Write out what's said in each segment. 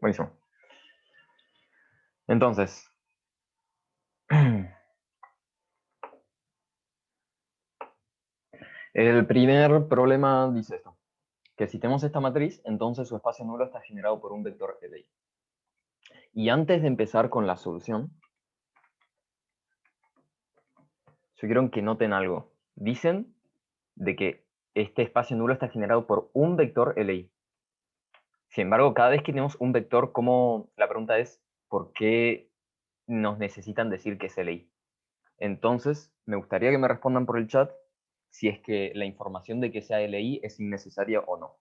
Buenísimo. Entonces, el primer problema dice esto, que si tenemos esta matriz, entonces su espacio nulo está generado por un vector Li. Y antes de empezar con la solución, yo quiero que noten algo. Dicen de que este espacio nulo está generado por un vector Li. Sin embargo, cada vez que tenemos un vector, la pregunta es, ¿por qué nos necesitan decir que es Li? Entonces, me gustaría que me respondan por el chat si es que la información de que sea Li es innecesaria o no.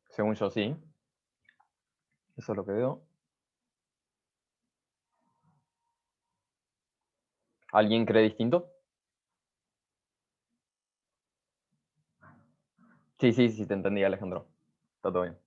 Según yo, sí. Eso es lo que veo. ¿Alguien cree distinto? Sí, sí, sí, te entendí, Alejandro. Está todo bien.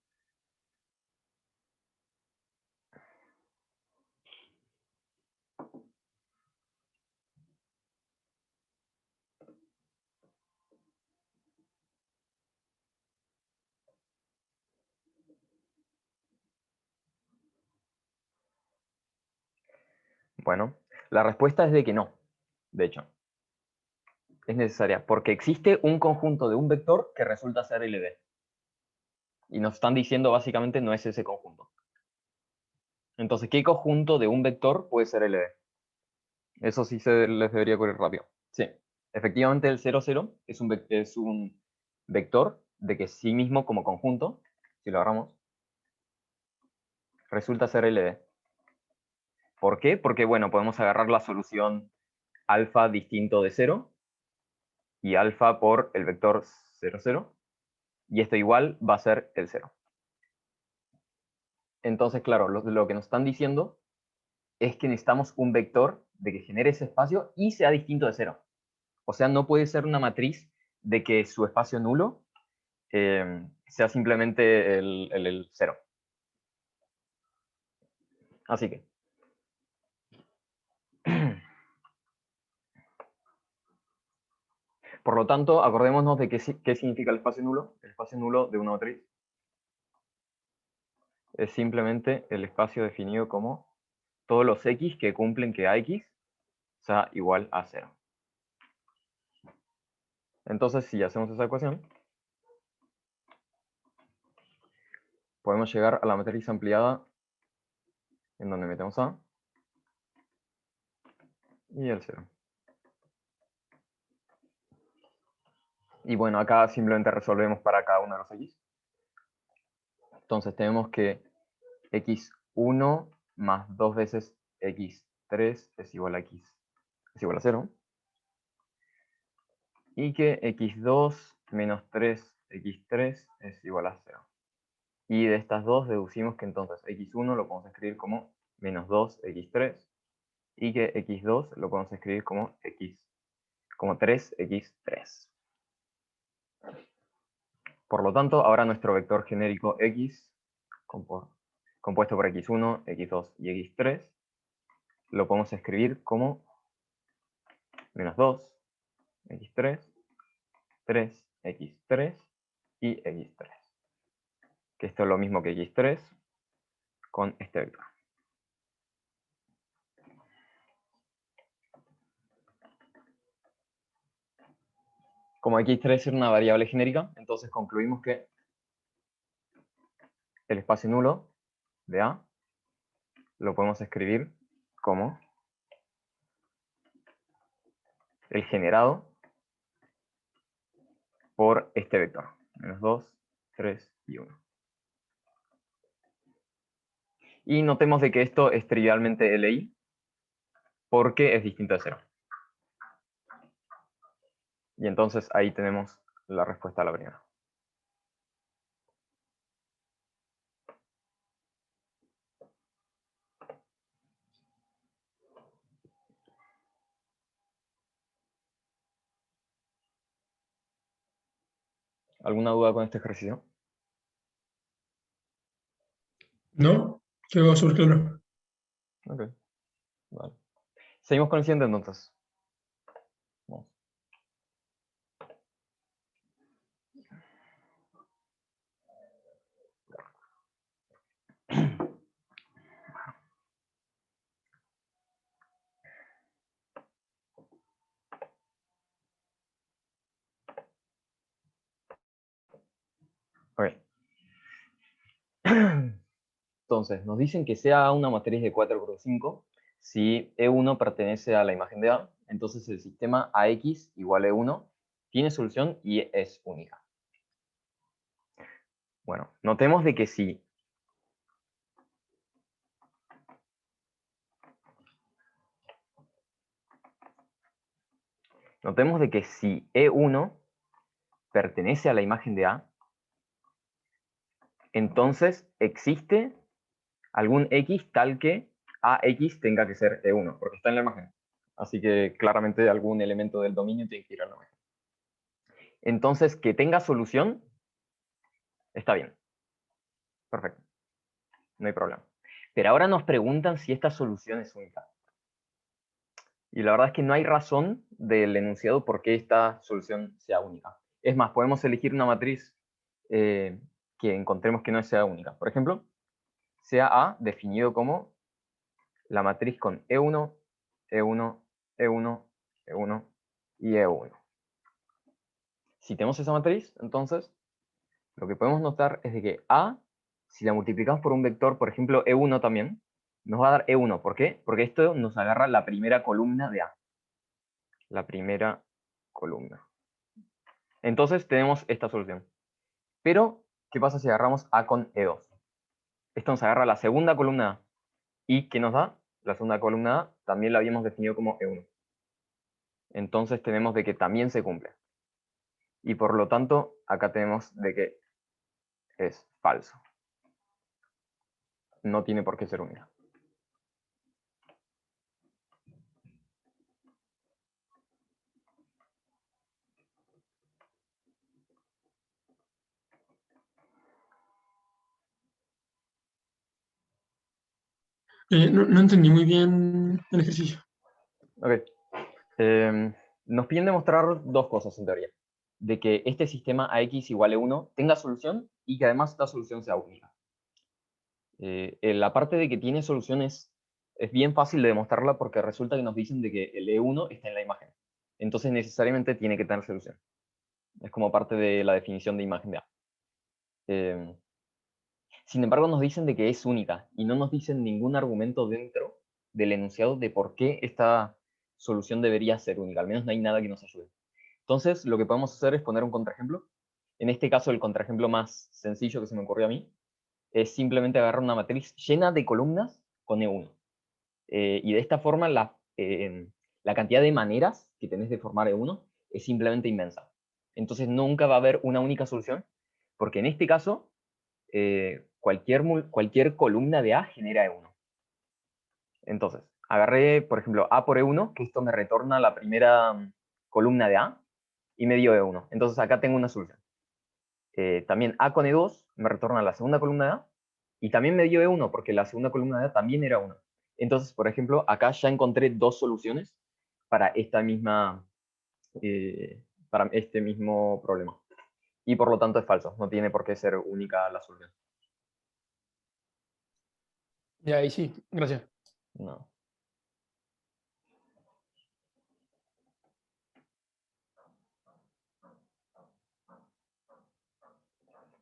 Bueno, la respuesta es de que no, de hecho. Es necesaria, porque existe un conjunto de un vector que resulta ser LD. Y nos están diciendo básicamente no es ese conjunto. Entonces, ¿qué conjunto de un vector puede ser LD? Eso sí se les debería ocurrir rápido. Sí, efectivamente el 0, 0 es un vector de que sí mismo como conjunto, si lo agarramos, resulta ser LD. ¿Por qué? Porque, bueno, podemos agarrar la solución alfa distinto de 0 y alfa por el vector 0, 0, y esto igual va a ser el 0. Entonces, claro, lo que nos están diciendo es que necesitamos un vector de que genere ese espacio y sea distinto de 0. O sea, no puede ser una matriz de que su espacio nulo sea simplemente el 0. Así que. Por lo tanto, acordémonos de qué significa el espacio nulo. El espacio nulo de una matriz es simplemente el espacio definido como todos los x que cumplen que ax sea igual a 0. Entonces, si hacemos esa ecuación, podemos llegar a la matriz ampliada en donde metemos a y el 0. Y bueno, acá simplemente resolvemos para cada uno de los x. Entonces tenemos que x1 más 2 veces x3 es igual a 0. Y que x2 menos 3x3 es igual a 0. Y de estas dos deducimos que entonces x1 lo podemos escribir como menos 2x3 y que x2 lo podemos escribir como 3x3. Por lo tanto, ahora nuestro vector genérico x, compuesto por x1, x2 y x3, lo podemos escribir como menos 2, x3, 3x3 y x3. Que esto es lo mismo que x3 con este vector. Como x3 es una variable genérica, entonces concluimos que el espacio nulo de A lo podemos escribir como el generado por este vector, menos 2, 3 y 1. Y notemos de que esto es trivialmente Li, porque es distinto de 0. Y entonces ahí tenemos la respuesta a la primera. ¿Alguna duda con este ejercicio? No, quedó súper claro. Ok, vale. Seguimos con el siguiente entonces. Vamos. Ok. Entonces, nos dicen que sea una matriz de 4x5 si E1 pertenece a la imagen de A. Entonces el sistema AX igual E1 tiene solución y es única. Bueno, notemos de que si E1 pertenece a la imagen de A, entonces existe algún X tal que AX tenga que ser E1, porque está en la imagen. Así que claramente algún elemento del dominio tiene que ir a la imagen. Entonces, que tenga solución, está bien. Perfecto. No hay problema. Pero ahora nos preguntan si esta solución es única. Y la verdad es que no hay razón del enunciado por qué esta solución sea única. Es más, podemos elegir una matriz que encontremos que no sea única. Por ejemplo, sea A definido como la matriz con E1, E1, E1, E1 y E1. Si tenemos esa matriz, entonces, lo que podemos notar es de que A, si la multiplicamos por un vector, por ejemplo, E1 también, nos va a dar E1. ¿Por qué? Porque esto nos agarra la primera columna de A. La primera columna. Entonces tenemos esta solución. Pero, ¿qué pasa si agarramos A con E2? Esto nos agarra la segunda columna A. ¿Y qué nos da? La segunda columna A también la habíamos definido como E1. Entonces tenemos de que también se cumple. Y por lo tanto, acá tenemos de que es falso. No tiene por qué ser única. No entendí muy bien el ejercicio. Ok. Nos piden demostrar dos cosas en teoría. De que este sistema AX igual a 1 tenga solución y que además esta solución sea única. La parte de que tiene soluciones es bien fácil de demostrarla porque resulta que nos dicen de que el E1 está en la imagen. Entonces necesariamente tiene que tener solución. Es como parte de la definición de imagen de A. Sin embargo, nos dicen de que es única y no nos dicen ningún argumento dentro del enunciado de por qué esta solución debería ser única. Al menos no hay nada que nos ayude. Entonces, lo que podemos hacer es poner un contraejemplo. En este caso, el contraejemplo más sencillo que se me ocurrió a mí es simplemente agarrar una matriz llena de columnas con E1. Y de esta forma, la cantidad de maneras que tenés de formar E1 es simplemente inmensa. Entonces, nunca va a haber una única solución, porque en este caso, cualquier columna de A genera E1. Entonces, agarré, por ejemplo, A por E1, que esto me retorna la primera columna de A, y me dio E1. Entonces, acá tengo una solución. También A con E2 me retorna la segunda columna de A, y también me dio E1, porque la segunda columna de A también era 1. Entonces, por ejemplo, acá ya encontré dos soluciones para para este mismo problema. Y por lo tanto es falso, no tiene por qué ser única la solución. Ya, ahí sí, gracias. No.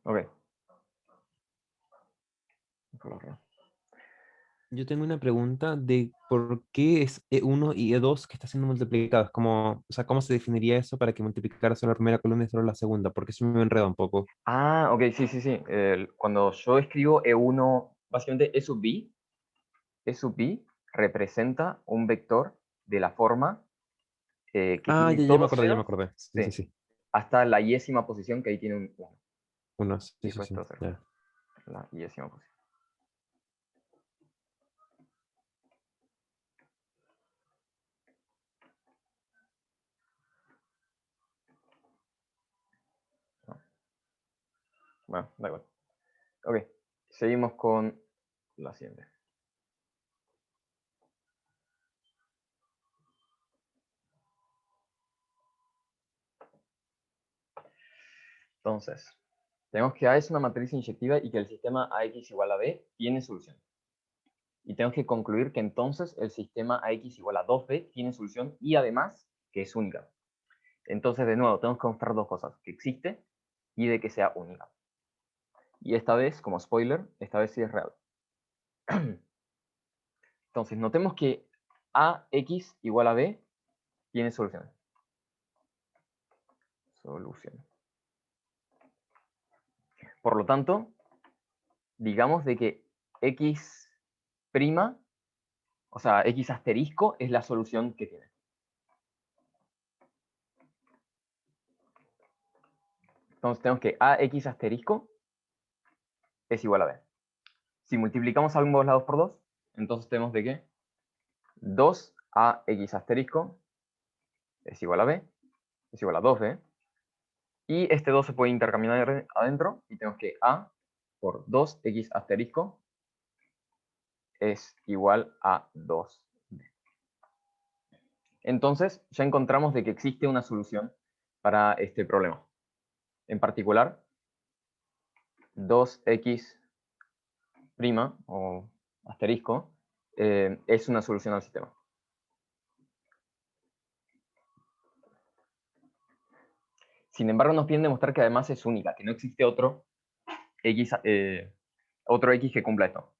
Ok. Yo tengo una pregunta de por qué es E1 y E2 que está siendo multiplicado. Es como, o sea, ¿cómo se definiría eso para que multiplicara solo la primera columna y solo la segunda? Porque eso me enreda un poco. Ah, ok, sí, sí, sí. Cuando yo escribo E1, básicamente E sub B representa un vector de la forma que Ah, tiene ya, ya me todos acordé, ya me ceros, acordé. Sí, sí, sí, sí. hasta la y-ésima posición, que ahí tiene un 1. Uno, sí, Y sí, después sí. todo cero. Ya. La y-ésima posición. No. Bueno, da igual. Ok, seguimos con la siguiente. Entonces, tenemos que A es una matriz inyectiva y que el sistema AX igual a B tiene solución. Y tenemos que concluir que entonces el sistema AX igual a 2B tiene solución y además que es única. Entonces, de nuevo, tenemos que mostrar dos cosas, que existe y de que sea única. Y esta vez, como spoiler, esta vez sí es real. Entonces, notemos que AX igual a B tiene solución. Por lo tanto, digamos de que X', o sea, X asterisco es la solución que tiene. Entonces tenemos que AX asterisco es igual a B. Si multiplicamos ambos lados por 2, entonces tenemos de que 2AX asterisco es igual a B, es igual a 2B. Y este 2 se puede intercambiar adentro y tenemos que A por 2X asterisco es igual a 2. Entonces, ya encontramos de que existe una solución para este problema. En particular, 2x' o asterisco es una solución al sistema. Sin embargo, nos piden demostrar que además es única, que no existe otro x que cumpla esto.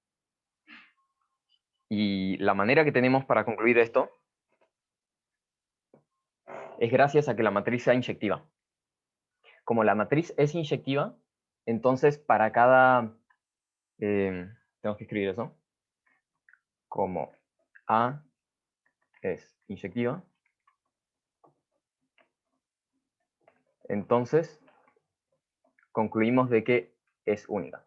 Y la manera que tenemos para concluir esto es gracias a que la matriz sea inyectiva. Como la matriz es inyectiva, entonces para cada... tenemos que escribir eso. Como A es inyectiva, entonces concluimos de que es única.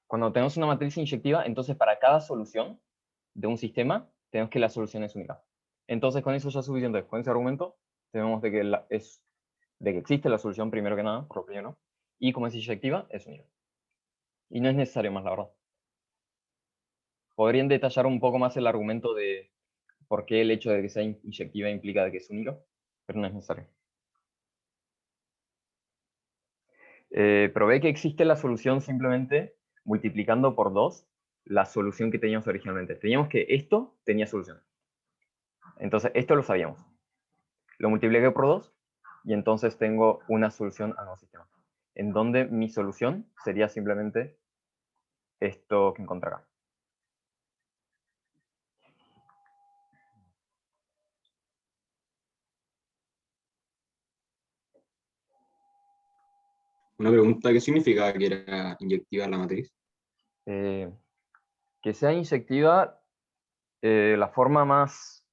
Cuando tenemos una matriz inyectiva, entonces para cada solución de un sistema, tenemos que la solución es única. Entonces con eso ya es suficiente. Con ese argumento tenemos de que, de que existe la solución primero que nada, por lo primero, y como es inyectiva, es única. Y no es necesario más, la verdad. Podrían detallar un poco más el argumento de por qué el hecho de que sea inyectiva implica de que es única, pero no es necesario. Probé que existe la solución simplemente multiplicando por 2 la solución que teníamos originalmente. Teníamos que esto tenía solución. Entonces, esto lo sabíamos. Lo multipliqué por 2 y entonces tengo una solución al nuevo sistema. En donde mi solución sería simplemente esto que encontré acá. Una pregunta, ¿qué significa que era inyectiva la matriz? Que sea inyectiva, la forma más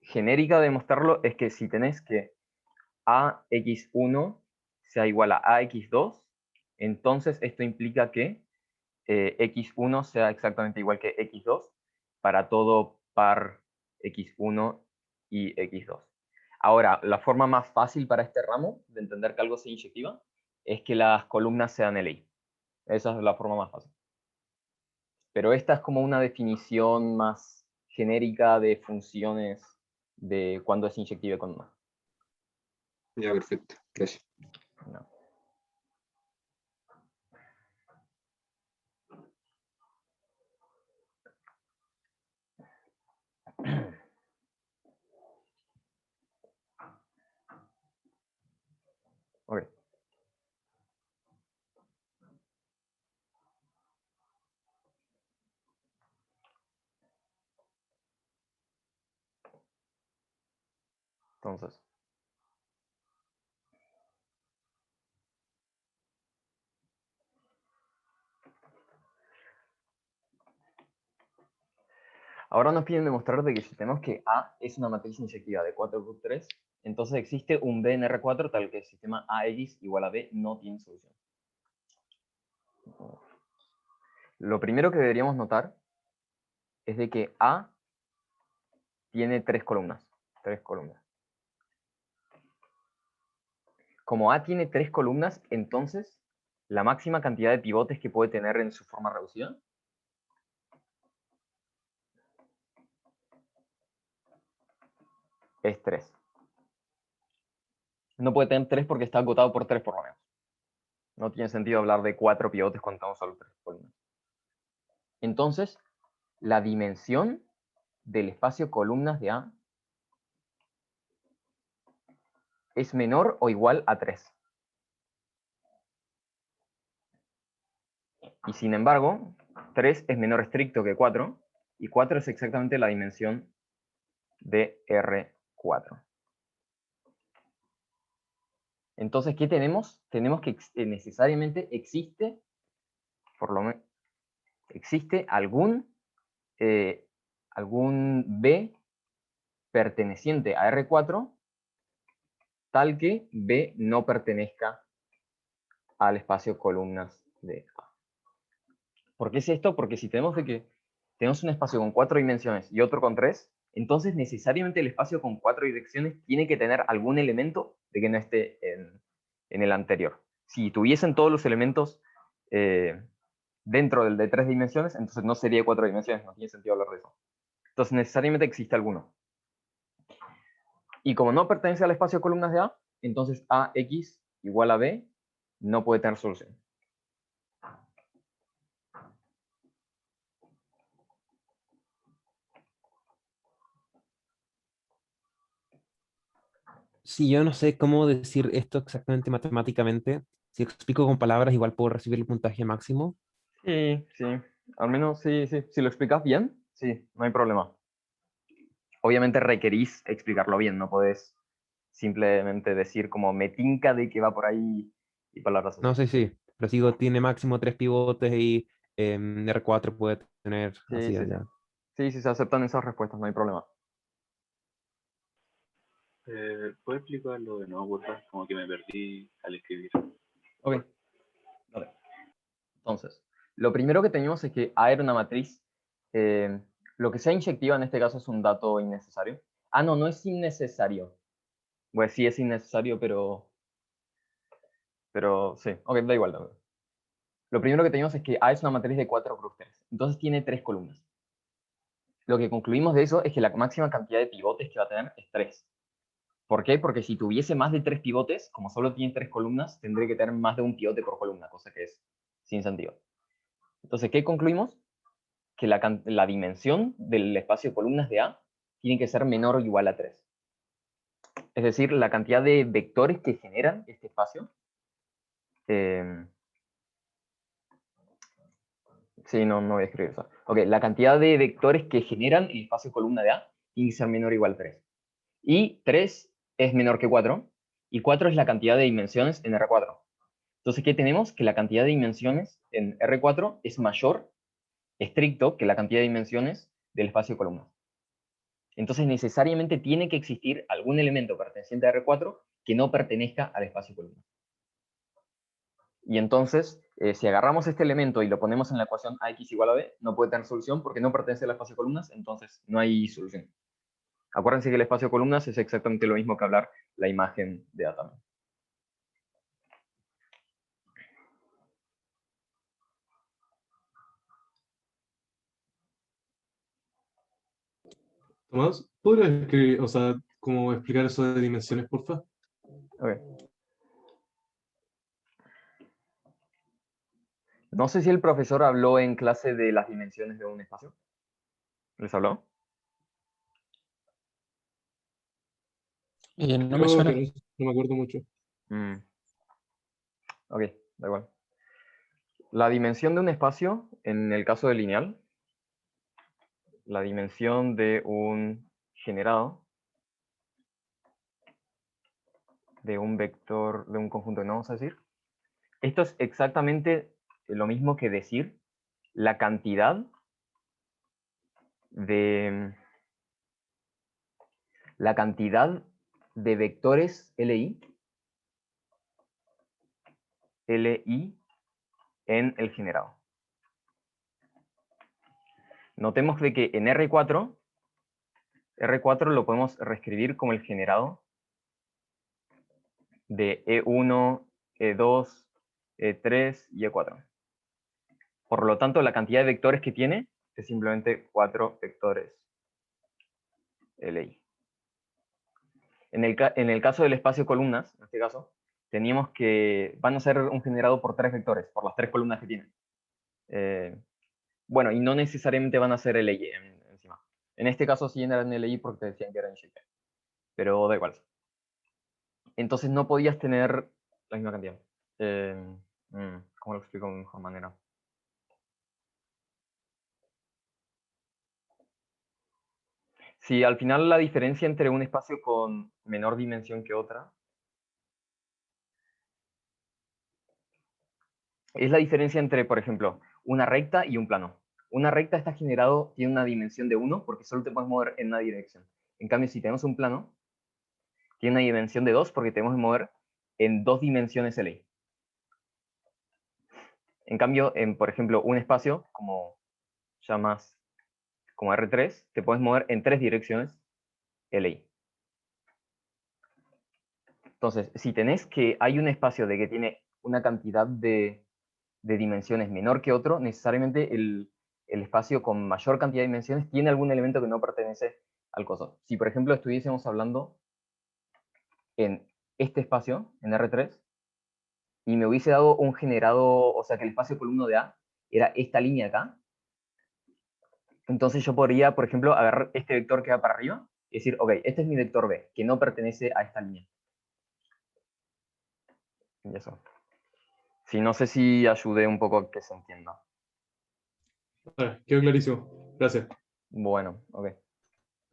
genérica de mostrarlo es que si tenés que AX1 sea igual a AX2, entonces esto implica que X1 sea exactamente igual que X2 para todo par X1 y X2. Ahora, la forma más fácil para este ramo de entender que algo sea inyectiva es que las columnas sean LI. Esa es la forma más fácil. Pero esta es como una definición más genérica de funciones de cuándo es inyectiva y cuándo no. Ya, perfecto. Gracias. No. Ok. Entonces, ahora nos piden demostrar de que si tenemos que A es una matriz inyectiva de 4x3, entonces existe un B en R4 tal que el sistema AX igual a B no tiene solución. Lo primero que deberíamos notar es de que A tiene 3 columnas. Como A tiene 3 columnas, entonces la máxima cantidad de pivotes que puede tener en su forma reducida es 3. No puede tener 3 porque está acotado por 3 por lo menos. No tiene sentido hablar de 4 pivotes cuando estamos solo 3 columnas. Entonces, la dimensión del espacio columnas de A es menor o igual a 3. Y sin embargo, 3 es menor estricto que 4, y 4 es exactamente la dimensión de R4. Entonces, ¿qué tenemos? Tenemos que necesariamente existe, por lo menos, existe algún B perteneciente a R4 tal que B no pertenezca al espacio columnas de A. ¿Por qué es esto? Porque si tenemos tenemos un espacio con 4 dimensiones y otro con 3, entonces necesariamente el espacio con 4 direcciones tiene que tener algún elemento de que no esté en el anterior. Si tuviesen todos los elementos dentro del de 3 dimensiones, entonces no sería 4 dimensiones, no tiene sentido hablar de eso. Entonces necesariamente existe alguno. Y como no pertenece al espacio columnas de A, entonces AX igual a B no puede tener solución. Si yo no sé cómo decir esto exactamente matemáticamente, si explico con palabras, igual puedo recibir el puntaje máximo. Sí, sí. Al menos sí, sí. Si lo explicas bien, sí, no hay problema. Obviamente requerís explicarlo bien, no podés simplemente decir como me tinca de que va por ahí y palabras así. No sé si, pero sigo, tiene máximo 3 pivotes y R4 puede tener Sí, así sí, sí. allá. Sí, sí, se aceptan esas respuestas, no hay problema. ¿Puedes explicarlo de nuevo, por favor? Como que me perdí al escribir. Ok, vale. Entonces, lo primero que tenemos es que A era una matriz. eh, lo que sea inyectiva en este caso es un dato innecesario. Ah, no, no es innecesario. Pues sí es innecesario, pero sí. Ok, da igual. Lo primero que tenemos es que A es una matriz de 4 clústeres. Entonces tiene 3 columnas. Lo que concluimos de eso es que la máxima cantidad de pivotes que va a tener es 3. ¿Por qué? Porque si tuviese más de 3 pivotes, como solo tiene 3 columnas, tendría que tener más de un pivote por columna, cosa que es sin sentido. Entonces, ¿qué concluimos? Que la dimensión del espacio de columnas de A tiene que ser menor o igual a 3. Es decir, la cantidad de vectores que generan este espacio. Sí, no voy a escribir eso. Ok, la cantidad de vectores que generan el espacio de columna de A tiene que ser menor o igual a 3. Y 3 es menor que 4, y 4 es la cantidad de dimensiones en R4. Entonces, ¿qué tenemos? Que la cantidad de dimensiones en R4 es mayor, estricto, que la cantidad de dimensiones del espacio de columnas. Entonces, necesariamente tiene que existir algún elemento perteneciente a R4 que no pertenezca al espacio de columnas. Y entonces, si agarramos este elemento y lo ponemos en la ecuación AX igual a B, no puede tener solución porque no pertenece al espacio de columnas, entonces no hay solución. Acuérdense que el espacio de columnas es exactamente lo mismo que hablar la imagen de A también. Tomás, ¿podrías escribir, o sea, cómo explicar eso de dimensiones, porfa? Okay. No sé si el profesor habló en clase de las dimensiones de un espacio. ¿Les habló? Creo No me suena. que no me acuerdo mucho. Ok, da igual. La dimensión de un espacio, en el caso del lineal, la dimensión de un generado, de un vector, de un conjunto, no vamos a decir. Esto es exactamente lo mismo que decir la cantidad de vectores LI en el generado. Notemos de que en R4 lo podemos reescribir como el generado de E1, E2, E3 y E4. Por lo tanto, la cantidad de vectores que tiene es simplemente 4 vectores LI. En el caso del espacio columnas, en este caso, teníamos que van a ser un generado por 3 vectores, por las 3 columnas que tienen. Bueno, y no necesariamente van a ser LI encima. En este caso sí eran LI porque te decían que eran JPEG, pero da igual. Entonces no podías tener la misma cantidad. ¿Cómo lo explico de mejor manera? Si al final la diferencia entre un espacio con menor dimensión que otra es la diferencia entre, por ejemplo, una recta y un plano. Una recta está generado, tiene una dimensión de 1 porque solo te puedes mover en una dirección. En cambio, si tenemos un plano, tiene una dimensión de 2 porque tenemos que mover en 2 dimensiones LI. En cambio, por ejemplo, un espacio, como llamas como R3, te puedes mover en 3 direcciones LI. Entonces, si tenés que hay un espacio de que tiene una cantidad de dimensiones menor que otro, necesariamente el espacio con mayor cantidad de dimensiones tiene algún elemento que no pertenece al coso. Si, por ejemplo, estuviésemos hablando en este espacio, en R3, y me hubiese dado un generado, o sea, que el espacio columno de A era esta línea acá, entonces yo podría, por ejemplo, agarrar este vector que va para arriba y decir, ok, este es mi vector B, que no pertenece a esta línea. Y eso. Sí, no sé si ayudé un poco a que se entienda. Quedó clarísimo. Gracias. Bueno, ok.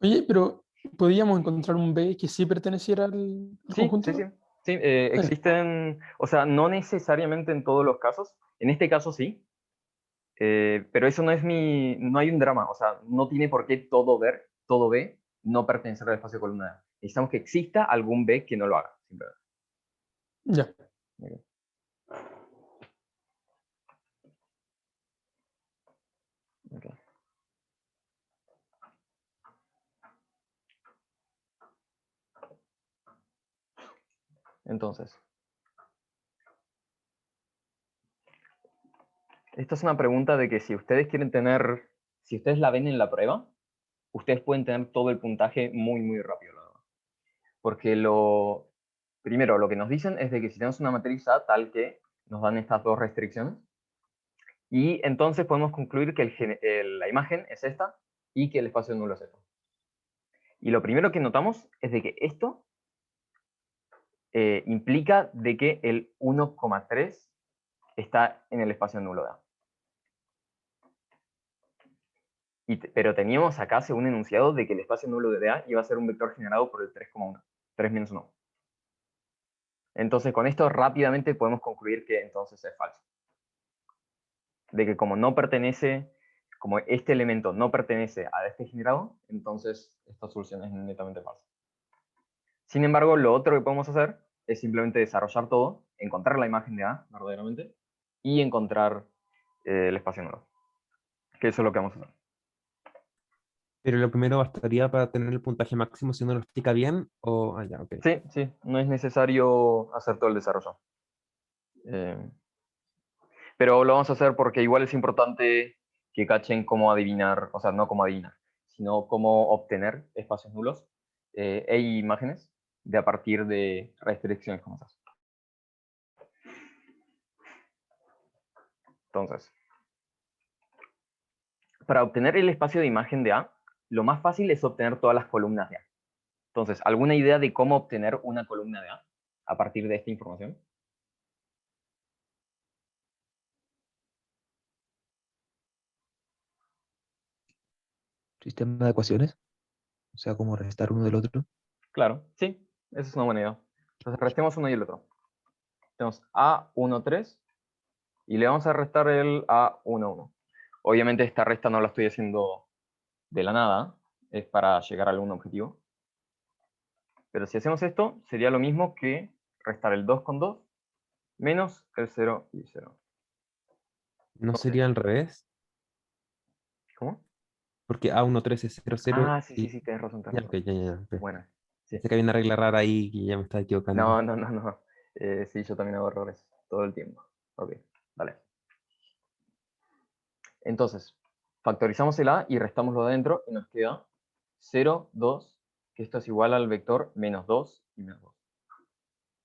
Oye, pero ¿podríamos encontrar un B que sí perteneciera al Sí, conjunto? sí, sí. Sí, existen, o sea, no necesariamente en todos los casos. En este caso sí. Pero eso no es no hay un drama. O sea, no tiene por qué todo B, no pertenecer al espacio columnar. Necesitamos que exista algún B que no lo haga. Simplemente. Ya. Ok. Ok. Entonces, esta es una pregunta de que si ustedes quieren tener, si ustedes la ven en la prueba, ustedes pueden tener todo el puntaje muy, muy rápido, la verdad. Porque primero, lo que nos dicen es de que si tenemos una matriz A tal que nos dan estas dos restricciones, y entonces podemos concluir que la imagen es esta y que el espacio nulo es esto. Y lo primero que notamos es de que esto implica de que el 1,3 está en el espacio nulo de A. Pero teníamos acá, según enunciado, de que el espacio nulo de A iba a ser un vector generado por el 3,1, 3 menos 1. Entonces, con esto rápidamente podemos concluir que entonces es falso. De que como no pertenece, como este elemento no pertenece a este generado, entonces esta solución es netamente falsa. Sin embargo, lo otro que podemos hacer es simplemente desarrollar todo, encontrar la imagen de A verdaderamente y encontrar el espacio nulo. Que eso es lo que vamos a hacer. Pero lo primero bastaría para tener el puntaje máximo si uno lo explica bien o... Ah, ya, ok. Sí, sí, no es necesario hacer todo el desarrollo. Pero lo vamos a hacer porque igual es importante que cachen cómo adivinar, o sea, no cómo adivinar, sino cómo obtener espacios nulos e imágenes de a partir de restricciones como esas. Entonces, para obtener el espacio de imagen de A, lo más fácil es obtener todas las columnas de A. Entonces, ¿alguna idea de cómo obtener una columna de A partir de esta información? Sistema de ecuaciones, o sea, como restar uno del otro. Claro, sí, esa es una buena idea. Entonces, restemos uno y el otro. Tenemos A13 y le vamos a restar el A11. Obviamente esta resta no la estoy haciendo de la nada, es para llegar a algún objetivo. Pero si hacemos esto, sería lo mismo que restar el 2 con 2 menos el 0 y 0. ¿No sería al revés? ¿Cómo? Porque A13 es 00 Ah, sí, sí, y... sí, tienes razón, Ya, tienes ok, razón. ya. Ok. Bueno, sí. Sé que había una regla rara ahí y ya me estaba equivocando. No, no, no, no. Sí, yo también hago errores todo el tiempo. Ok, vale. Entonces, factorizamos el A y restamos lo de adentro y nos queda 0, 2 que esto es igual al vector menos 2 y menos 2.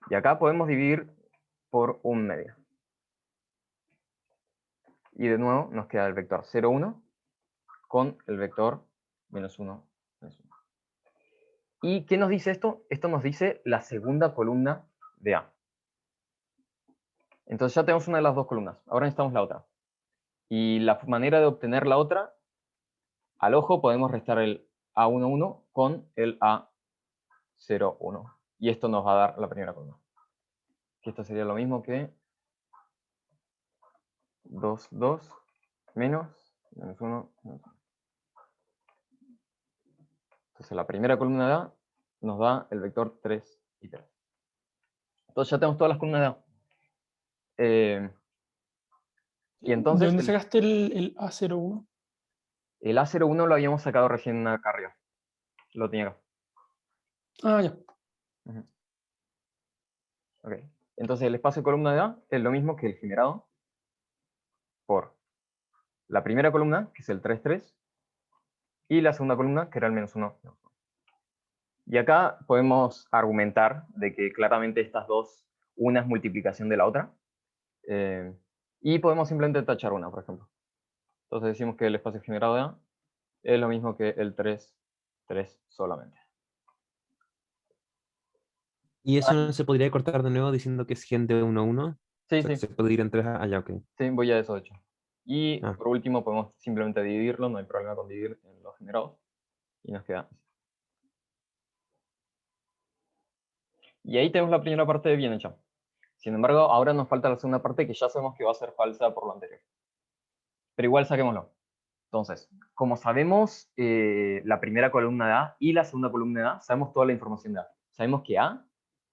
Y acá podemos dividir por un medio. Y de nuevo nos queda el vector 0, 1 con el vector menos 1, menos 1. ¿Y qué nos dice esto? Esto nos dice la segunda columna de A. Entonces ya tenemos una de las dos columnas. Ahora necesitamos la otra. Y la manera de obtener la otra, al ojo podemos restar el A11 con el A01. Y esto nos va a dar la primera columna. Que esto sería lo mismo que 2, 2, menos 1, menos 1. Entonces la primera columna de A nos da el vector 3 y 3. Entonces ya tenemos todas las columnas de A. Y entonces ¿De dónde sacaste el A01? el A01 lo habíamos sacado recién acá arriba. Lo tenía acá. Ah, ya. Ujú. Ok. Entonces el espacio de columna de A es lo mismo que el generado por la primera columna, que es el 3, 3, y la segunda columna, que era el menos 1. Y acá podemos argumentar de que claramente estas dos, una es multiplicación de la otra, y podemos simplemente tachar una, por ejemplo. Entonces decimos que el espacio generado de A es lo mismo que el 3, 3 solamente. ¿Y eso no se podría cortar de nuevo diciendo que es gen de 1, 1? O Sí, sea, que sí, se puede ir en 3 allá, ok. sí, voy a eso de hecho. Y Ah. por último podemos simplemente dividirlo, no hay problema con dividir en los generados. Y nos queda así. Y ahí tenemos la primera parte bien hecha. Sin embargo, ahora nos falta la segunda parte que ya sabemos que va a ser falsa por lo anterior. Pero igual saquémoslo. Entonces, como sabemos la primera columna de A y la segunda columna de A, sabemos toda la información de A. Sabemos que A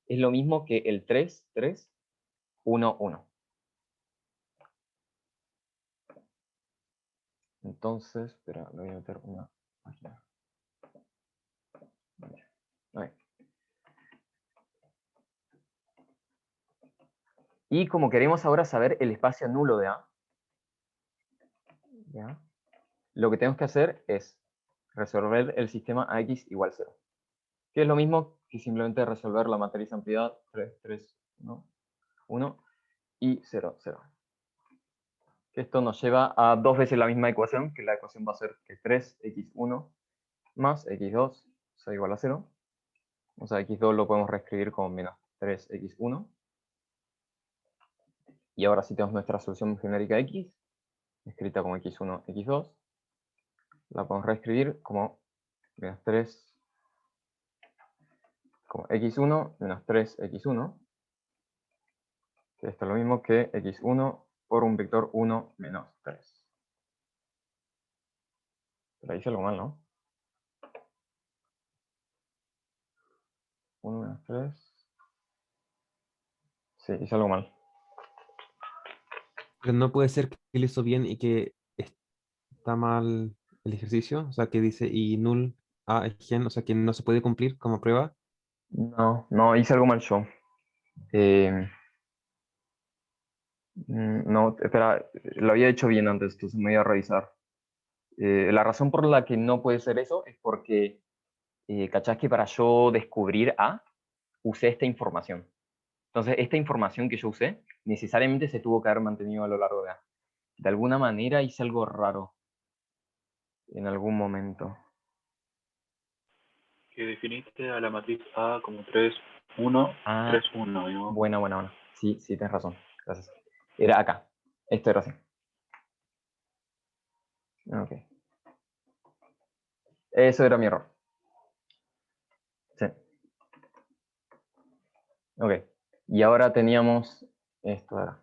es lo mismo que el 3, 3, 1, 1. Entonces, espera, le voy a meter una página. Vale. Y como queremos ahora saber el espacio nulo de A, ¿ya? Lo que tenemos que hacer es resolver el sistema AX igual 0. Que es lo mismo que simplemente resolver la matriz ampliedad 3, 3, 1, 1 y 0, 0. Que esto nos lleva a dos veces la misma ecuación, que la ecuación va a ser que 3x1 más x2 sea igual a 0. O sea, x2 lo podemos reescribir como menos 3x1. Y ahora sí tenemos nuestra solución genérica x, escrita como x1, x2. La podemos reescribir como menos 3, como x1 menos 3x1. Que esto es lo mismo que x1 por un vector 1 menos 3. Pero ahí hice algo mal, ¿no? 1 menos 3. Sí, hice algo mal. Pero no puede ser que lo hizo bien y que está mal el ejercicio. O sea, que dice y null A es gen, o sea, que no se puede cumplir como prueba. No, no, hice algo mal yo. No, espera, lo había hecho bien antes, entonces me voy a revisar. La razón por la que no puede ser eso es porque, ¿cachás que para yo descubrir A, usé esta información? Entonces, esta información que yo usé, necesariamente se tuvo que haber mantenido a lo largo de A. De alguna manera hice algo raro en algún momento. Que definiste a la matriz A como 3, 1, Ah, 3, 1. ¿No? buena, buena, buena. Sí, sí, tienes razón. Gracias. Era acá. Esto era así. Ok. Eso era mi error. Sí. Ok. Y ahora teníamos esto. Era.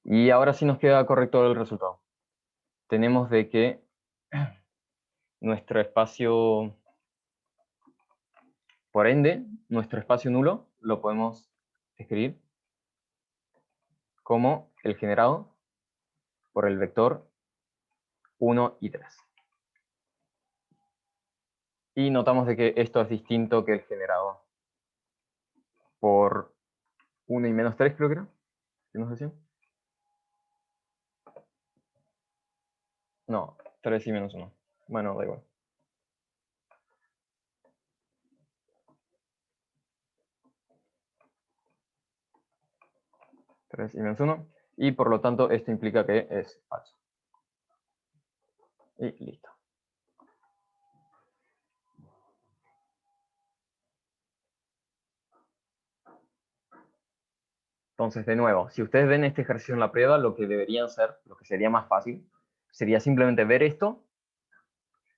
Y ahora sí nos queda correcto el resultado. Tenemos de que nuestro espacio, por ende, nuestro espacio nulo lo podemos escribir como el generado por el vector 1 y 3. Y notamos de que esto es distinto que el generado por 1 y menos 3, creo que era. ¿Qué nos decían? No, 3 y menos 1. Bueno, da igual. Tres y menos 1. Y por lo tanto, esto implica que es falso. Y listo. Entonces, de nuevo, si ustedes ven este ejercicio en la prueba, lo que deberían hacer, lo que sería más fácil, sería simplemente ver esto,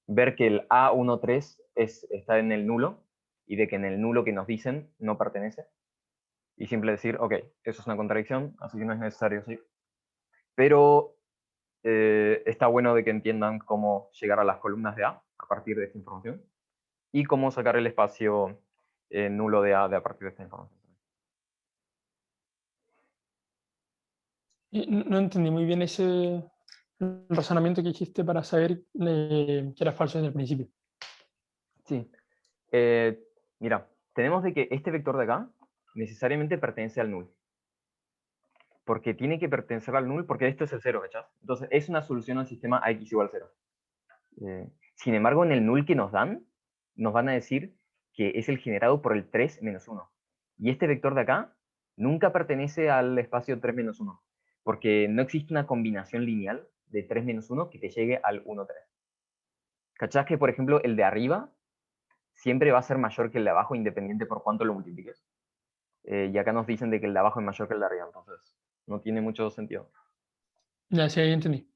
ver que el A13 está en el nulo, y de que en el nulo que nos dicen no pertenece, y simple decir, ok, eso es una contradicción, así que no es necesario, sí. Pero está bueno de que entiendan cómo llegar a las columnas de A partir de esta información, y cómo sacar el espacio nulo de A a partir de esta información. Y no entendí muy bien ese razonamiento que hiciste para saber que era falso desde el principio. Sí. Mira, tenemos de que este vector de acá necesariamente pertenece al null. Porque tiene que pertenecer al null, porque esto es el 0, ¿cachai? Entonces es una solución al sistema AX igual 0. Sin embargo, en el null que nos dan, nos van a decir que es el generado por el 3 menos 1. Y este vector de acá nunca pertenece al espacio 3 menos 1, porque no existe una combinación lineal de 3 menos 1 que te llegue al 1, 3. ¿Cachás que, por ejemplo, el de arriba siempre va a ser mayor que el de abajo, independiente por cuánto lo multipliques? Y acá nos dicen de que el de abajo es mayor que el de arriba, entonces no tiene mucho sentido. Ya, sí, ahí entendí.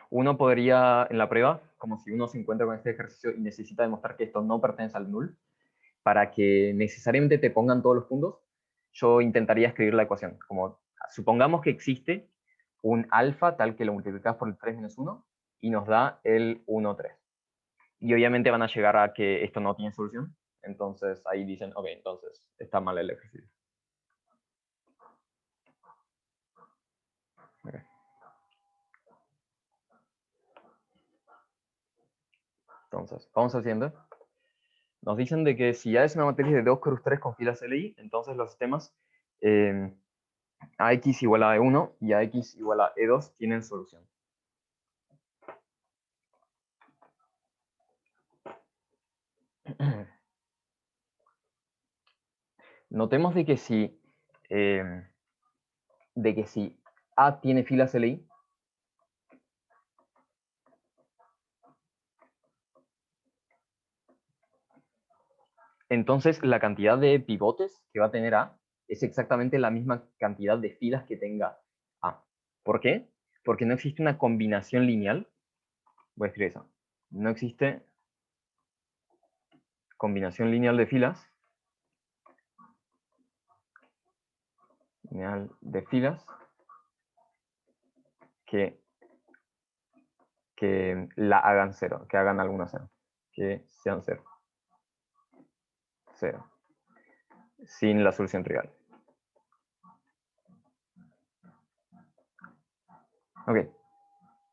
Uno podría, en la prueba, como si uno se encuentra con este ejercicio y necesita demostrar que esto no pertenece al null, para que necesariamente te pongan todos los puntos, yo intentaría escribir la ecuación. Como, supongamos que existe un alfa tal que lo multiplicas por el 3 menos 1 y nos da el 1, 3. Y obviamente van a llegar a que esto no tiene solución. Entonces ahí dicen, ok, entonces está mal el ejercicio. Okay. Entonces, vamos haciendo. Nos dicen de que si ya es una matriz de 2 cruz 3 con filas LI, entonces los sistemas AX igual a E1 y AX igual a E2 tienen solución. Notemos de que si A tiene filas LI, entonces la cantidad de pivotes que va a tener A es exactamente la misma cantidad de filas que tenga A. ¿Por qué? Porque no existe una combinación lineal. Voy a escribir eso. No existe combinación lineal de filas. Lineal de filas que la hagan 0, que hagan alguna 0, que sean 0. 0. Sin la solución trivial. Ok.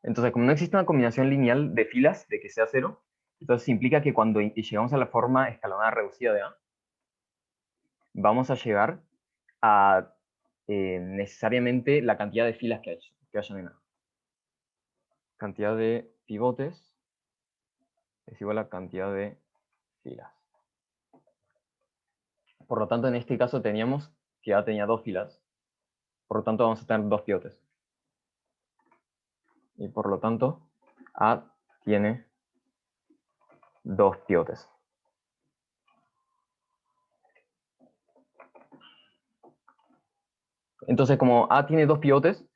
Entonces, como no existe una combinación lineal de filas de que sea 0, entonces implica que cuando llegamos a la forma escalonada reducida de A, vamos a llegar a necesariamente la cantidad de filas que hayan en A. Cantidad de pivotes es igual a cantidad de filas. Por lo tanto, en este caso teníamos que A tenía 2 filas. Por lo tanto, vamos a tener 2 pivotes. Y por lo tanto, A tiene 2 pivotes. Entonces, como A tiene 2 pivotes,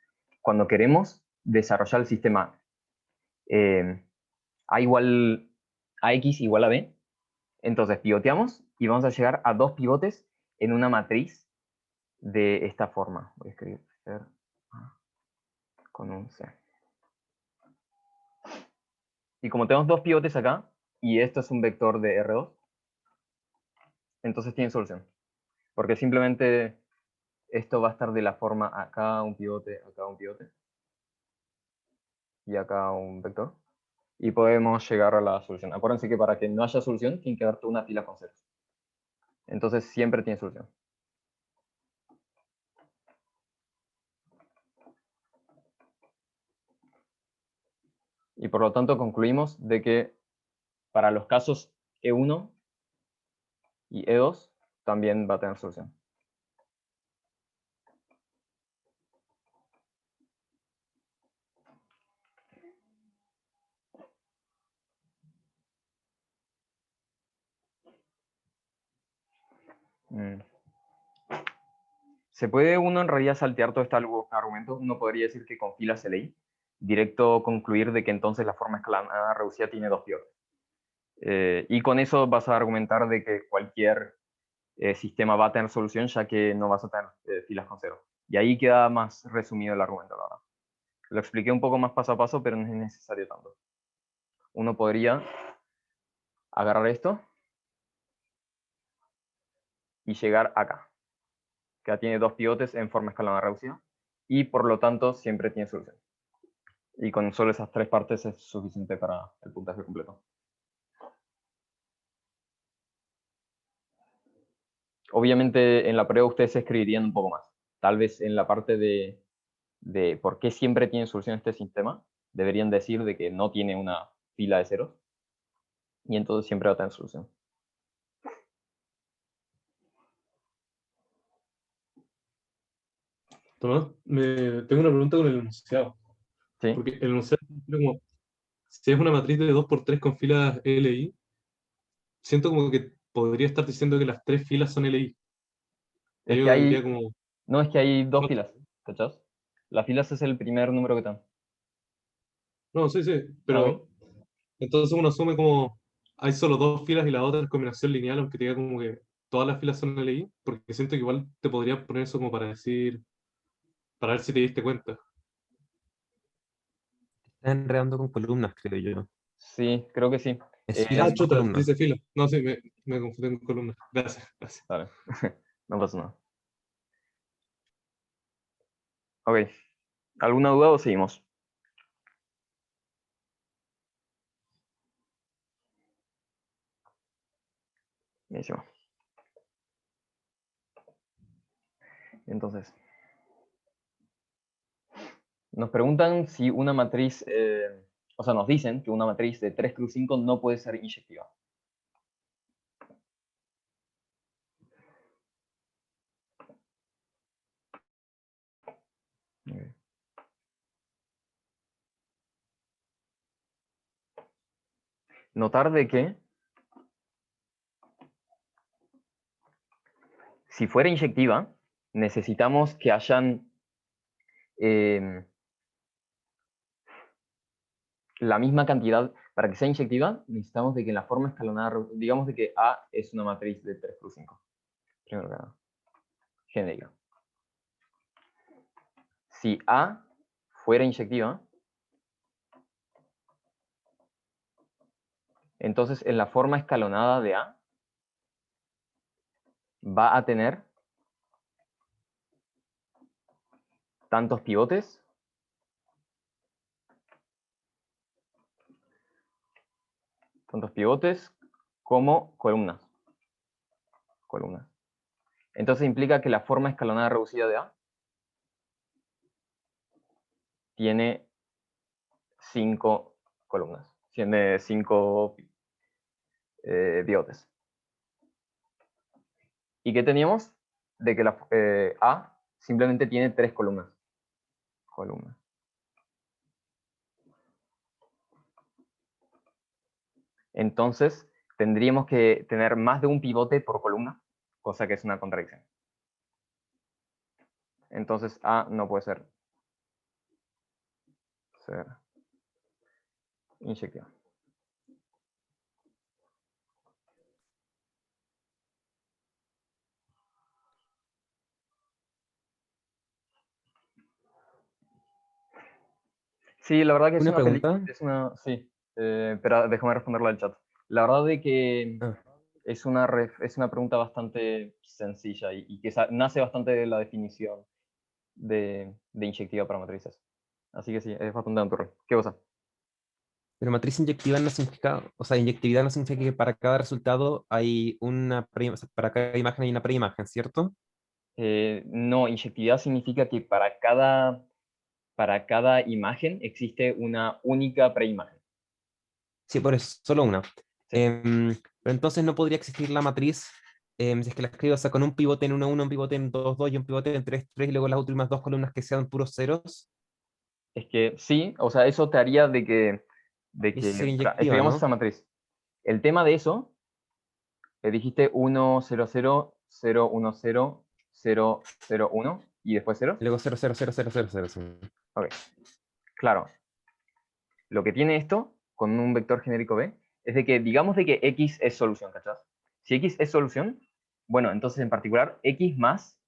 cuando queremos desarrollar el sistema AX igual a B, entonces pivoteamos y vamos a llegar a 2 pivotes en una matriz de esta forma. Voy a escribir con un C. Y como tenemos 2 pivotes acá, y esto es un vector de R2, entonces tiene solución. Porque simplemente esto va a estar de la forma acá un pivote, y acá un vector. Y podemos llegar a la solución. Acuérdense que para que no haya solución, tiene que haber toda una fila con ceros. Entonces siempre tiene solución. Y por lo tanto concluimos de que para los casos E1 y E2 también va a tener solución. ¿Se puede uno en realidad saltear todo este argumento? Uno podría decir que con filas LI, directo concluir de que entonces la forma escalonada reducida tiene dos pivotes. Y con eso vas a argumentar de que cualquier sistema va a tener solución, ya que no vas a tener filas con cero. Y ahí queda más resumido el argumento, la verdad. Lo expliqué un poco más paso a paso, pero no es necesario tanto. Uno podría agarrar esto y llegar acá, que ya tiene dos pivotes en forma escalonada reducida, y por lo tanto siempre tiene solución. Y con solo esas tres partes es suficiente para el puntaje completo. Obviamente en la prueba ustedes escribirían un poco más. Tal vez en la parte de por qué siempre tiene solución este sistema, deberían decir de que no tiene una fila de ceros, y entonces siempre va a tener solución. Tomás, tengo una pregunta con el enunciado. ¿Sí? Porque el enunciado, como, si es una matriz de 2×3 con filas LI, siento como que podría estar diciendo que las tres filas son LI. Es Yo que tendría hay, como... no, es que hay dos No, filas, ¿cachás? Las filas es el primer número que te dan. no, sí, sí, Ah, ok. pero entonces uno asume como hay solo dos filas y la otra es combinación lineal, aunque te diga como que todas las filas son LI, porque siento que igual te podría poner eso como para decir, para ver si te diste cuenta. Está enredando con columnas, creo yo. Sí, creo que sí. Es filas por Chuta, columnas. dice fila. No, sí, me confundí con columnas. Gracias, gracias. Vale. No pasa nada. Ok. ¿Alguna duda o seguimos? Buenísimo. Entonces, nos preguntan si una matriz, o sea, nos dicen que una matriz de 3x5 no puede ser inyectiva. Okay. Notar de que si fuera inyectiva, necesitamos que hayan la misma cantidad. Para que sea inyectiva, necesitamos de que en la forma escalonada, digamos de que A es una matriz de 3x5. Primero que nada. Genérica. Si A fuera inyectiva, entonces en la forma escalonada de A va a tener tantos pivotes como columnas. Entonces implica que la forma escalonada reducida de A tiene 5 columnas, tiene 5 pivotes. ¿Y qué teníamos? De que la A simplemente tiene 3 columnas. Entonces, tendríamos que tener más de un pivote por columna, cosa que es una contradicción. Entonces, A no puede ser inyectiva. Sí, la verdad que es Una una pregunta. sí, pero déjame responderla al chat. La verdad de que Ah, es una pregunta bastante sencilla y que nace bastante de la definición de inyectiva para matrices. Así que sí, es bastante natural. ¿Qué cosa? pero matriz inyectiva no significa, o sea, inyectividad no significa que para cada resultado hay o sea, para cada imagen hay una preimagen, ¿cierto? No, inyectividad significa que para cada para cada imagen existe una única preimagen. Sí, por eso, solo una. Sí. Pero entonces no podría existir la matriz, si es que la escribo, o sea, con un pivote en 1, 1, un pivote en 2, 2 y un pivote en 3, 3 y luego las últimas dos columnas que sean puros ceros. Es que sí, o sea, eso te haría de que Y eso sería espera, inyectiva, explicamos ¿no? esa matriz. El tema de eso, dijiste 1, 0, 0, 0, 1, 0, 0, 0, 1 y después ceros. Y luego 0, 0, 0, 0, 0, 0, sí. Ok, claro. Lo que tiene esto con un vector genérico B es de que digamos de que X es solución, ¿cachás? Si X es solución, bueno, entonces en particular X más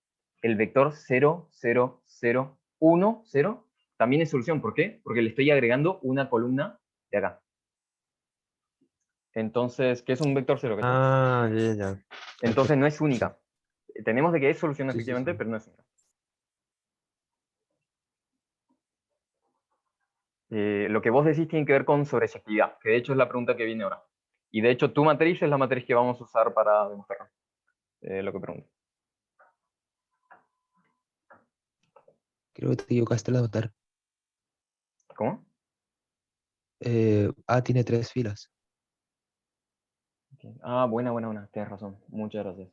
el vector 0, 0, 0, 1, 0 también es solución. ¿Por qué? Porque le estoy agregando una columna de acá. Entonces, ¿qué es un vector 0? ¿Cachai? Ah, ya, ya. Entonces no es Sí. única. Tenemos de que es solución Sí, sí, efectivamente, sí. pero no es única. Lo que vos decís tiene que ver con sobreactividad, que de hecho es la pregunta que viene ahora. Y de hecho tu matriz es la matriz que vamos a usar para demostrar lo que pregunto. Creo que te equivocaste al anotar. ¿Cómo? A tiene 3 filas. Ah, buena, buena, buena. Tienes razón. Muchas gracias.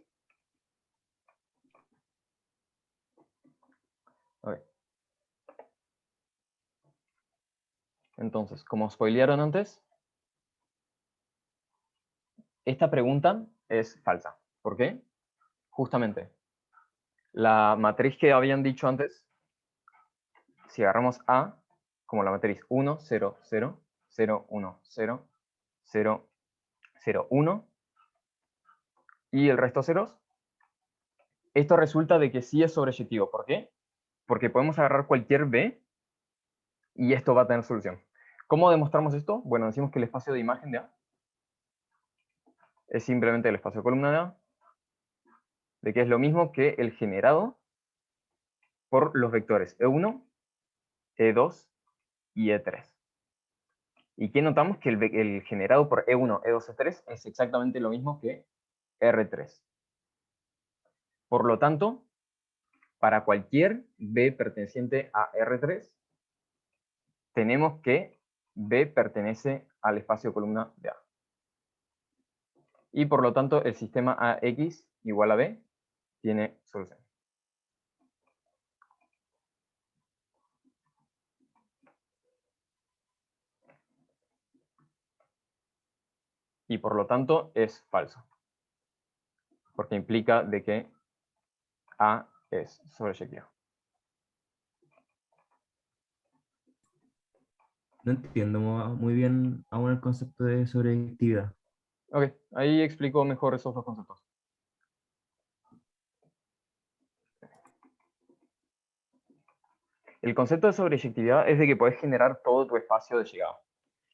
Ok. Entonces, como spoilearon antes, esta pregunta es falsa. ¿Por qué? Justamente, la matriz que habían dicho antes, si agarramos A como la matriz 1, 0, 0, 0, 1, 0, 0, 0, 1 y el resto ceros, esto resulta de que sí es sobreyectivo. ¿Por qué? Porque podemos agarrar cualquier B y esto va a tener solución. ¿Cómo demostramos esto? Bueno, decimos que el espacio de imagen de A es simplemente el espacio de columna de A, de que es lo mismo que el generado por los vectores E1, E2 y E3. ¿Y qué notamos? Que el generado por E1, E2, E3 es exactamente lo mismo que R3. Por lo tanto, para cualquier B perteneciente a R3, tenemos que B pertenece al espacio de columna de A. Y por lo tanto, el sistema AX igual a B tiene solución. Y por lo tanto, es falso. Porque implica de que A es sobreyectivo. No entiendo muy bien aún el concepto de sobreactividad. Ok, ahí explico mejor esos dos conceptos. El concepto de sobreyectividad es de que podés generar todo tu espacio de llegada.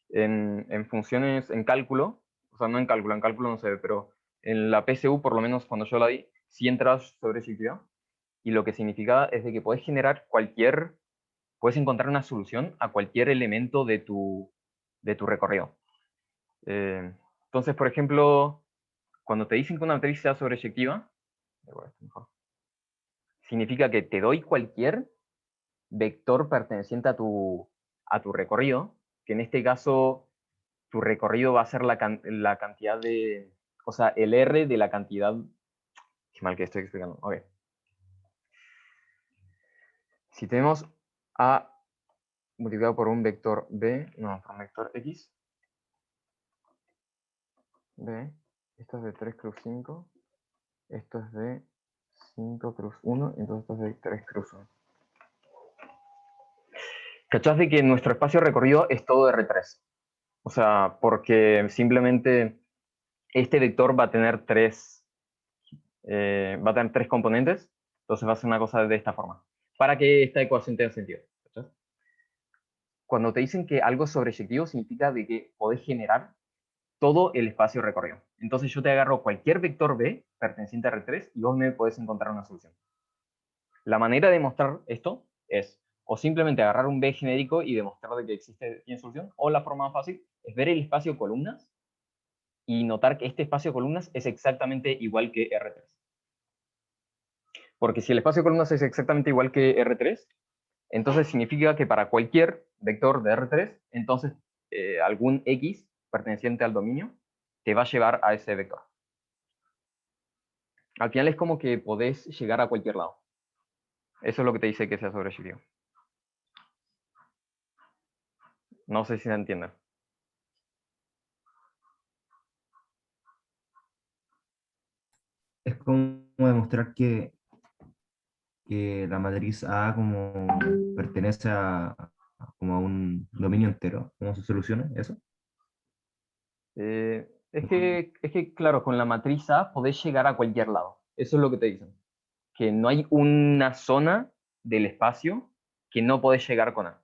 En funciones, en cálculo, o sea, no en cálculo no se ve, pero en la PSU, por lo menos cuando yo la di, sí entras sobreyectividad. Y lo que significa es de que podés generar puedes encontrar una solución a cualquier elemento de tu recorrido. Entonces, por ejemplo, cuando te dicen que una matriz sea sobreyectiva, significa que te doy cualquier vector perteneciente a tu recorrido, que en este caso tu recorrido va a ser la cantidad de, o sea, el R de la cantidad, qué mal que estoy explicando, ok. Si tenemos A multiplicado por un vector B, no, por un vector X, B, esto es de 3 cruz 5, esto es de 5 cruz 1, y entonces esto es de 3 cruz 1. ¿Cachás de que nuestro espacio recorrido es todo R3? O sea, porque simplemente este vector va a tener tres componentes, entonces va a ser una cosa de esta forma, para que esta ecuación tenga sentido. ¿Cachás? Cuando te dicen que algo es sobreyectivo, significa de que podés generar todo el espacio recorrido. Entonces yo te agarro cualquier vector B perteneciente a R3 y vos me podés encontrar una solución. La manera de demostrar esto es o simplemente agarrar un B genérico y demostrar de que tiene solución, o la forma más fácil es ver el espacio de columnas y notar que este espacio de columnas es exactamente igual que R3. Porque si el espacio de columnas es exactamente igual que R3, Entonces significa que para cualquier vector de R3, entonces algún X perteneciente al dominio te va a llevar a ese vector. Al final es como que podés llegar a cualquier lado. Eso es lo que te dice que sea sobreyectivo. No sé si se entiende. Es como demostrar que la matriz A como pertenece como a un dominio entero. ¿Cómo se soluciona eso? Es que, claro, con la matriz A podés llegar a cualquier lado. Eso es lo que te dicen. Que no hay una zona del espacio que no podés llegar con A.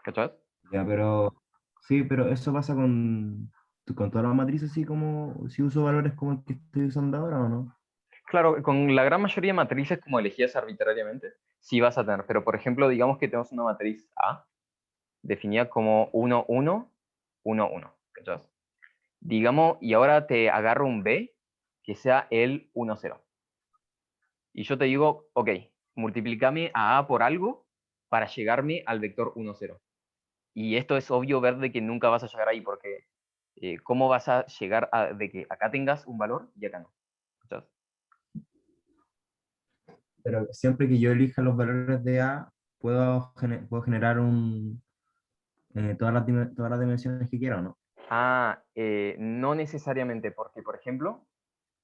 ¿Cachai? Ya, pero sí, pero eso pasa con todas las matrices, así como si uso valores como el que estoy usando ahora o no. Claro, con la gran mayoría de matrices como elegidas arbitrariamente, sí vas a tener. Pero, por ejemplo, digamos que tenemos una matriz A definida como 1, 1, 1, 1. ¿Cachai? Digamos, y ahora te agarro un B que sea el 1, 0. Y yo te digo, ok, multiplícame a A por algo para llegarme al vector 1, 0. Y esto es obvio ver de que nunca vas a llegar ahí, porque ¿cómo vas a llegar a de que acá tengas un valor y acá no? ¿Cachai? Pero siempre que yo elija los valores de A, puedo generar todas las dimensiones que quiera, ¿o no? No necesariamente, porque, por ejemplo,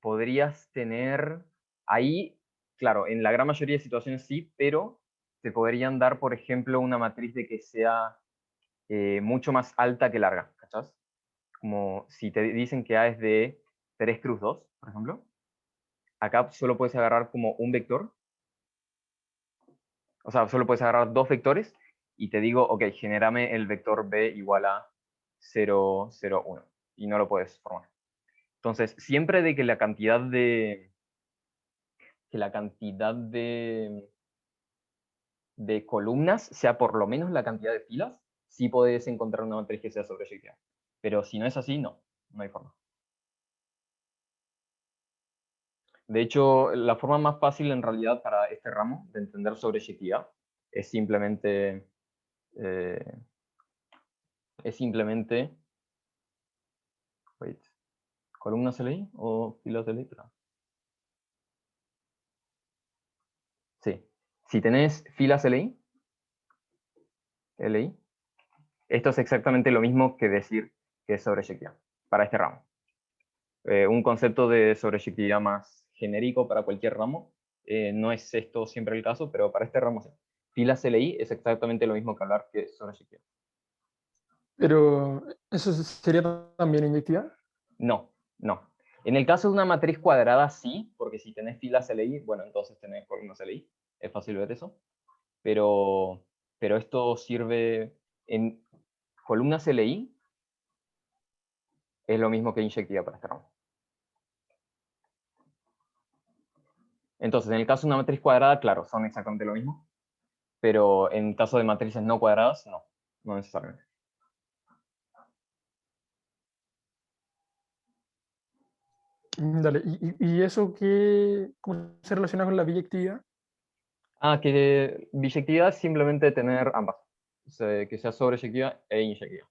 podrías tener ahí, claro, en la gran mayoría de situaciones sí, pero te podrían dar, por ejemplo, una matriz de que sea mucho más alta que larga, ¿cachás? Como si te dicen que A es de 3 cruz 2, por ejemplo, acá solo puedes agarrar como un vector, o sea, solo puedes agarrar dos vectores y te digo, ok, genérame el vector B igual a 0, 0, 1, y no lo puedes formar. Entonces, siempre de que la cantidad de columnas sea por lo menos la cantidad de filas, sí podés encontrar una matriz que sea sobreyectiva. Pero si no es así, no hay forma. De hecho, la forma más fácil en realidad para este ramo de entender sobreyectividad es simplemente wait, ¿columnas LI o filas LI? Sí. Si tenés filas LI, esto es exactamente lo mismo que decir que es sobreyectividad para este ramo. Un concepto de sobreyectividad más genérico para cualquier ramo, no es esto siempre el caso, pero para este ramo sí. Filas LI es exactamente lo mismo que hablar que sobreyectividad. Pero, ¿eso sería también inyectiva? No. En el caso de una matriz cuadrada, sí, porque si tenés filas LI, bueno, entonces tenés columnas LI. Es fácil ver eso. Pero esto sirve en columnas LI, es lo mismo que inyectiva para este ramo. Entonces, en el caso de una matriz cuadrada, claro, son exactamente lo mismo. Pero en caso de matrices no cuadradas, no necesariamente. Dale, ¿y eso cómo se relaciona con la biyectividad? Que biyectividad es simplemente tener ambas. O sea, que sea sobreyectiva e inyectiva.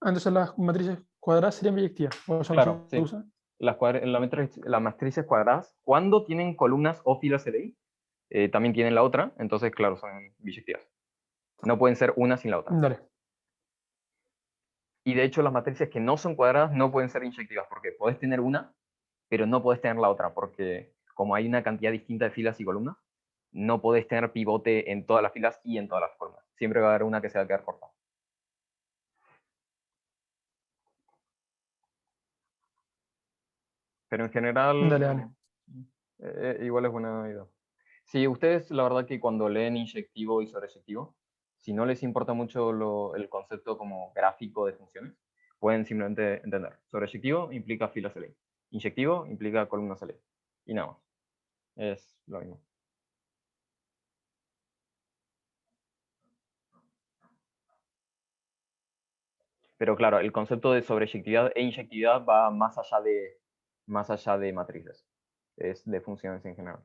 Entonces las matrices cuadradas serían biyectivas, o eso no Claro, se sí. usa. Las matrices cuadradas, cuando tienen columnas o filas LI, también tienen la otra, entonces, claro, son biyectivas. No pueden ser una sin la otra. Dale. Y de hecho, las matrices que no son cuadradas no pueden ser inyectivas, porque podés tener una, pero no podés tener la otra, porque como hay una cantidad distinta de filas y columnas, no podés tener pivote en todas las filas y en todas las columnas. Siempre va a haber una que se va a quedar corta. Pero en general, Dale. igual es buena idea. Sí, ustedes, la verdad que cuando leen inyectivo y sobreyectivo, si no les importa mucho el concepto como gráfico de funciones, pueden simplemente entender. Sobreyectivo implica filas LI. Inyectivo implica columnas LI. Y nada más. Es lo mismo. Pero claro, el concepto de sobreyectividad e inyectividad va más allá de matrices. Es de funciones en general.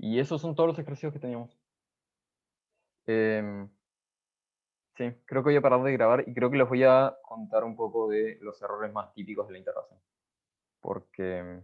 Y esos son todos los ejercicios que teníamos. Sí, creo que voy a parar de grabar y creo que les voy a contar un poco de los errores más típicos de la integración. Porque